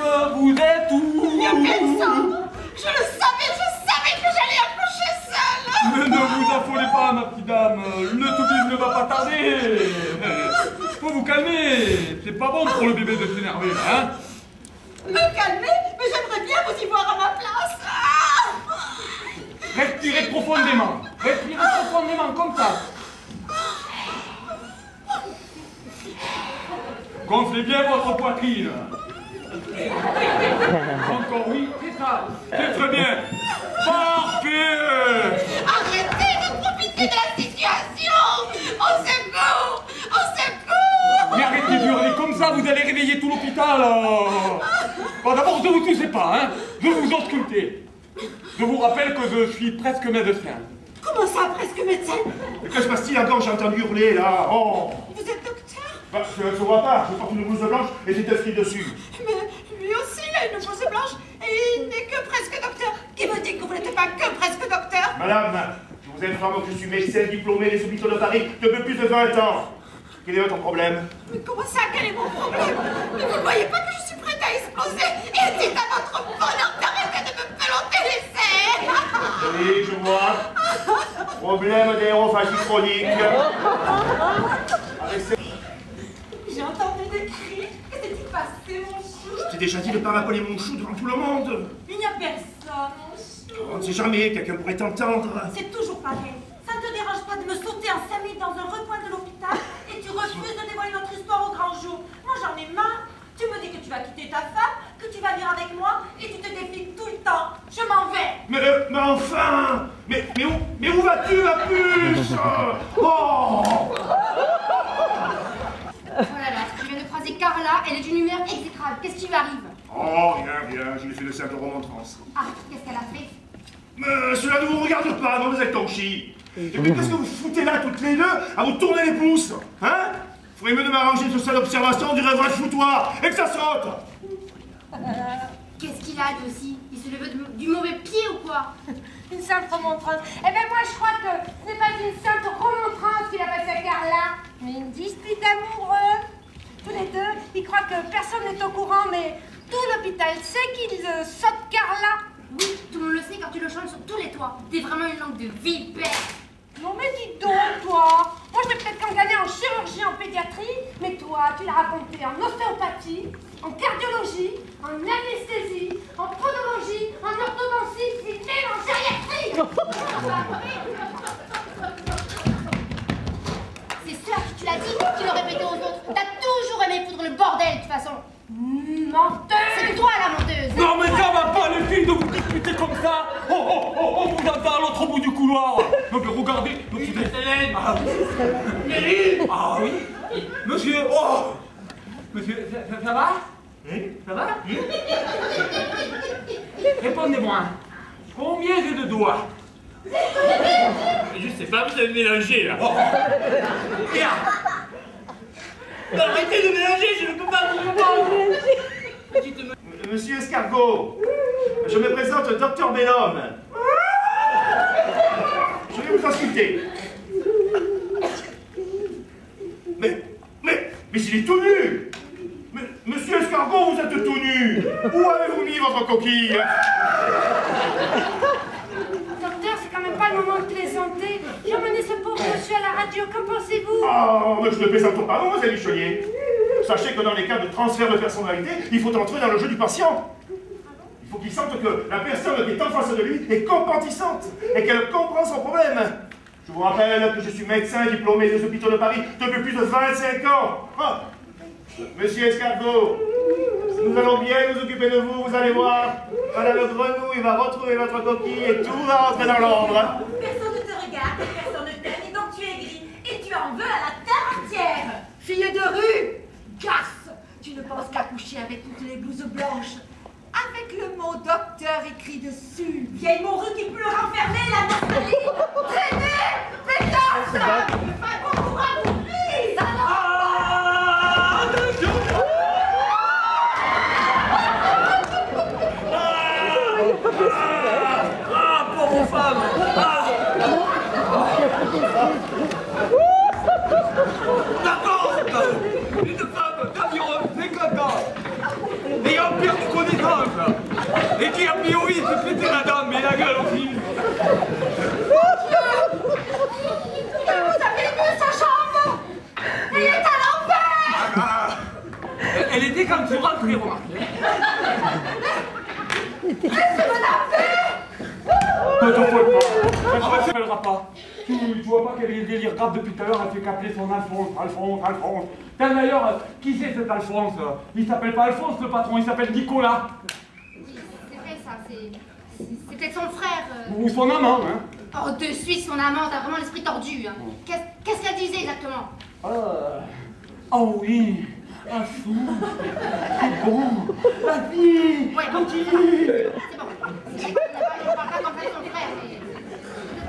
que vous êtes où? Il n'y a personne. Je le savais que j'allais accoucher seule. Mais ne vous affolez pas, ma petite dame. Le toubib ne va pas tarder. Faut vous calmer. C'est pas bon pour le bébé de s'énerver, hein? Me calmer? Mais j'aimerais bien vous y voir à ma place. Respirez profondément. Respirez profondément, comme ça. Gonflez bien votre poitrine. Encore oui, c'est ça. C'est très bien. Parfait. Arrêtez de profiter de la situation. Au secours. Au secours. Mais arrêtez d'hurler comme ça, vous allez réveiller tout l'hôpital. Bon, d'abord, ne vous touchez pas, hein. Je vous auscultez. Je vous rappelle que je suis presque médecin. Comment ça, presque médecin? Que se passe-t-il encore? J'ai entendu hurler là. Oh. Vous êtes docteur? Bah, je ne vois pas. Je porte une blouse blanche et c'est inscrit dessus. Mais lui aussi, il a une blouse blanche et il n'est que presque docteur. Qui me dit que vous n'êtes pas que presque docteur? Madame, je vous informe que je suis médecin diplômé des hôpitaux de Paris depuis plus de 20 ans. Quel est votre problème? Mais comment ça? Quel est mon problème? Mais vous ne voyez pas que je suis prête à exploser? Et c'est à votre bonheur d'arrêter de me peloter les serres. Oui, je vois. Problème d'aérophagie chronique. Avec ces... J'ai entendu des cris. Que s'est-il passé, mon chou? Je t'ai déjà dit de ne pas m'appeler mon chou devant tout le monde. Il n'y a personne, mon chou. On ne sait jamais, quelqu'un pourrait t'entendre. C'est toujours pareil. Ça ne te dérange pas de me sauter en 5 minutes dans un recoin de l'hôpital et tu refuses de dévoiler notre histoire au grand jour. Moi, j'en ai marre. Tu me dis que tu vas quitter ta femme, que tu vas venir avec moi et tu te défies tout le temps. Je m'en vais. Mais enfin! Mais où vas-tu, ma puce? Oh! Voilà, je viens de croiser Carla, elle est d'une humeur exécrable. Qu'est-ce qui lui arrive? Oh, rien, je lui ai fait de simple remontrance. Ah, qu'est-ce qu'elle a fait? Mais cela ne vous regarde pas, non, vous êtes tonchi. Et puis qu'est-ce que vous foutez là, toutes les deux, à vous tourner les pouces? Hein? Faudrait mieux de m'arranger de seule observation, on dirait vrai foutoir, et que ça saute! Qu'est-ce qu'il a, lui aussi? Il se lève du mauvais pied ou quoi? Une simple remontrance. Eh bien, moi, je crois que ce n'est pas une simple remontrance qu'il a passée à Carla, mais une dispute amoureux. Tous les deux, ils croient que personne n'est au courant, mais tout l'hôpital sait qu'ils sautent Carla. Oui, tout le monde le sait quand tu le chantes sur tous les toits. T'es vraiment une langue de vipère. Non, mais dis donc, toi. Moi, je vais peut-être qu'en gagner en chirurgie, en pédiatrie, mais toi, tu l'as raconté en ostéopathie, en cardiologie, en anesthésie, en podologie, en orthodontie et même en gériatrie. C'est sûr que tu l'as dit, tu le répétais aux autres. T'as toujours aimé foutre le bordel, de toute façon. Menteuse. C'est toi la menteuse. Non, mais ça va pas, les filles, de vous disputer comme ça. On vous entend à l'autre bout du couloir. Non, mais regardez, notre Hélène. Ah oui. Monsieur, oh. Monsieur, ça va? Ça va? Répondez-moi. Combien j'ai de doigts? Je sais pas, vous avez mélangé là. Oh. Bien. Arrêtez de mélanger, je ne peux pas vous répondre. Monsieur Escargot, je me présente Docteur Bellhomme. Je vais vous ausculter. Mais il est tout nu. Monsieur Escargot, vous êtes tout nu. Où avez-vous mis votre coquille? Docteur, c'est quand même pas le moment de plaisanter. J'ai emmené ce pauvre monsieur à la radio, qu'en pensez-vous? Oh, mais je ne plaisante pas, mademoiselle Michonnier. Sachez que dans les cas de transfert de personnalité, il faut entrer dans le jeu du patient. Il faut qu'il sente que la personne qui est en face de lui est compatissante et qu'elle comprend son problème. Je vous rappelle que je suis médecin diplômé des hôpitaux de Paris depuis plus de 25 ans. Oh. Monsieur Escargot, nous allons bien nous occuper de vous, vous allez voir. Madame Grenouille va retrouver votre coquille et tout va rentrer dans l'ordre. Personne ne te regarde, personne ne t'aime et donc tu es gris. Et tu en veux à la terre entière. Fille de rue, garce, tu ne penses qu'à coucher avec toutes les blouses blanches. Avec le mot docteur écrit dessus. Vieille morue qui peut le renfermer, la mortalité. Traînez, pétasse, pas bon pour un ouvrier. Pauvre femme. D'accord. Une femme d'aviron éclatante. Ayant perdu dérange. Et qui, a priori, se fêtait la dame, mais la gueule aussi. Vous avez vu sa chambre? Elle est à l'envers! Elle était comme tu rentrais, remarquez. Qu'est-ce que vous avez fait? Ne t'en fous pas. Elle ne s'appellera pas. Tu vois pas qu'elle est délire grave depuis tout à l'heure, elle fait qu'appeler son Alphonse. D'ailleurs, qui c'est cet Alphonse? Il s'appelle pas Alphonse le patron, il s'appelle Nicolas. Oui, c'est vrai ça, c'est peut-être son frère. Ou son amant, hein. Oh, de suite, son amant, t'as vraiment l'esprit tordu. Hein. Qu'est-ce qu'elle disait exactement? Oh oui, Alphonse, c'est bon, la vie, Ouais, continue. C'est bon. On parle pas comme ça de son frère, mais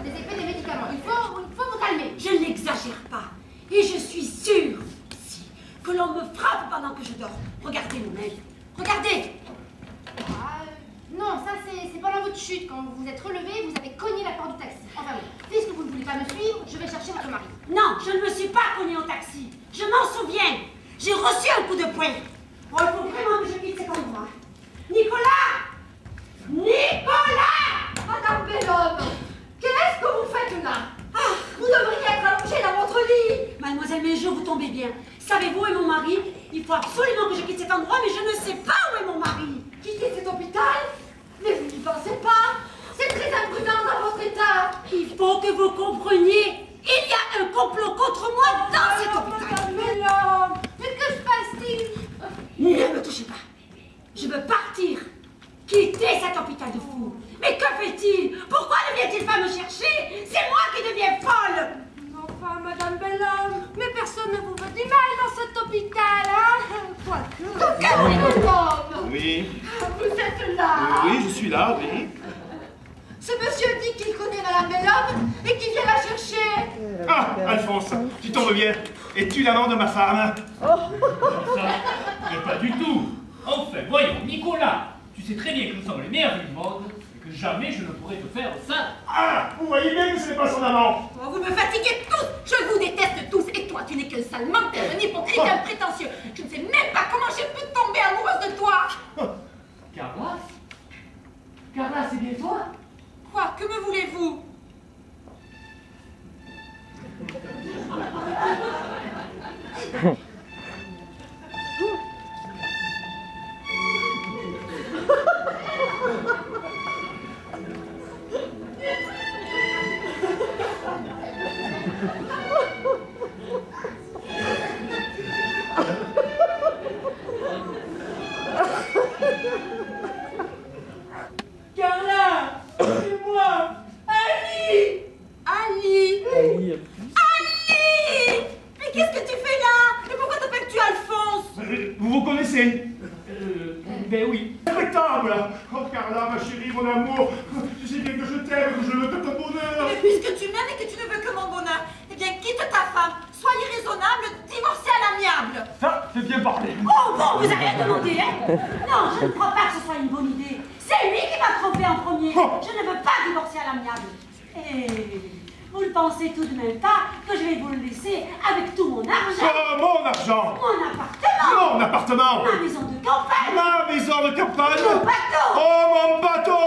des effets des médicaments. Il faut vous calmer. Je n'exagère pas. Et je suis sûre aussi que l'on me frappe pendant que je dors. Regardez mon œil. Regardez. Non, ça c'est pendant votre chute. Quand vous vous êtes relevé, vous avez cogné la porte du taxi. Enfin bon, puisque vous ne voulez pas me suivre, je vais chercher votre mari. Non, je ne me suis pas cognée au taxi. Je m'en souviens. J'ai reçu un coup de poing. Oh, il faut vraiment que je quitte cet endroit. Nicolas! Nicolas! Madame Bellhomme, qu'est-ce que vous faites là? Vous devriez être allongée dans votre lit. Mademoiselle Méjot, vous tombez bien. Savez-vous où est mon mari? Il faut absolument que je quitte cet endroit, mais je ne sais pas où est mon mari. Quitter cet hôpital? Mais vous n'y pensez pas. C'est très imprudent dans votre état. Il faut que vous compreniez. Il y a un complot contre moi dans cet hôpital. Madame Bellhomme, mais que se passe-t-il? Ne me touchez pas. Je veux partir. Quitter cet hôpital de fous. Mais que fait-il? Pourquoi ne vient-il pas me chercher? C'est moi qui deviens folle. Enfin, Madame Bellhomme, mais personne ne vous veut du mal dans cet hôpital, hein? Quoique. Bellhomme, Oui, vous êtes là. oui, je suis là, oui. Ce monsieur dit qu'il connaît Madame Bellhomme et qu'il vient la chercher. Ah, Alphonse, tu tombes bien. Es-tu l'amant de ma femme? Ça, mais pas du tout. Enfin, voyons, Nicolas, tu sais très bien que nous sommes les meilleurs du monde et que jamais je ne pourrais te faire ça. Ah, vous voyez bien que ce n'est pas son amant. Oh, vous me fatiguez tous. Je vous déteste tous. Et toi, tu n'es qu'un sale menteur, un hypocrite, un prétentieux. Je ne sais même pas comment j'ai pu tomber amoureuse de toi. Carla? Carla, c'est bien toi? Quoi? Que me voulez-vous? Carla, c'est moi, Ali. Ali. Mais qu'est-ce que tu fais là? Et pourquoi t'appelles-tu Alphonse? Vous vous connaissez? Ben oui. Respectable. Oh, Carla, ma chérie, mon amour. Tu sais bien que je t'aime, que je veux que ton bonheur. Mais puisque tu m'aimes et que tu ne veux que mon bonheur, eh bien quitte ta femme, sois irraisonnable, divorcez à l'amiable. Ça, c'est bien parlé. Oh bon, vous avez rien demandé, hein? Non, je ne crois pas que ce soit une bonne idée. C'est lui qui m'a trompé en premier. Je ne veux pas divorcer à l'amiable. Et vous ne pensez tout de même pas que je vais vous le laisser avec tout mon argent? Oh, mon argent. Mon appartement? Mon appartement. Ma maison de campagne? Ma maison de campagne. Mon bateau? Oh, mon bateau.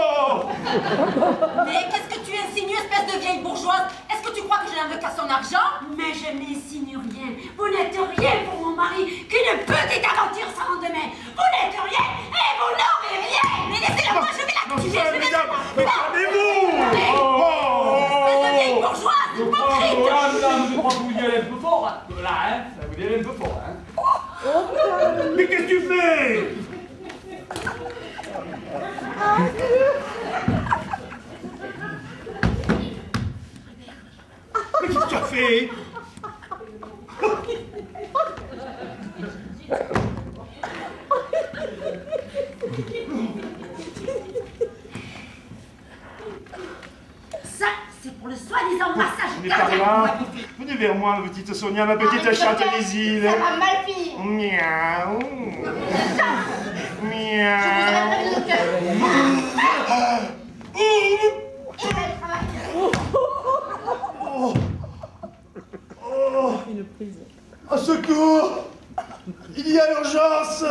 Mais qu'est-ce que tu insinues, espèce de vieille bourgeoise? Est-ce que tu crois que je n'en veux qu'à son argent? Mais je n'insinue rien. Vous n'êtes rien pour mon mari qu'une petite aventure sans lendemain. Vous n'êtes rien et vous n'aurez rien. Mais laissez-le moi, je vais la tuer. Je vais la Mais calmez-vous. Espèce de vieille bourgeoise, hypocrite. Madame, je crois que vous y allez un peu fort. Là, hein, ça vous y allez un peu fort, hein. Mais qu'est-ce que tu fais? Mais qu'est-ce que tu as fait? Ça, c'est pour le soi-disant massage Mais par là, venez vers moi, ma petite Sonia, ma petite chatte des îles. Ça va mal finir. Miaou. Je vous Miaou. aurais prévenu, docteur. Et bel travail. Au secours! Il y a urgence!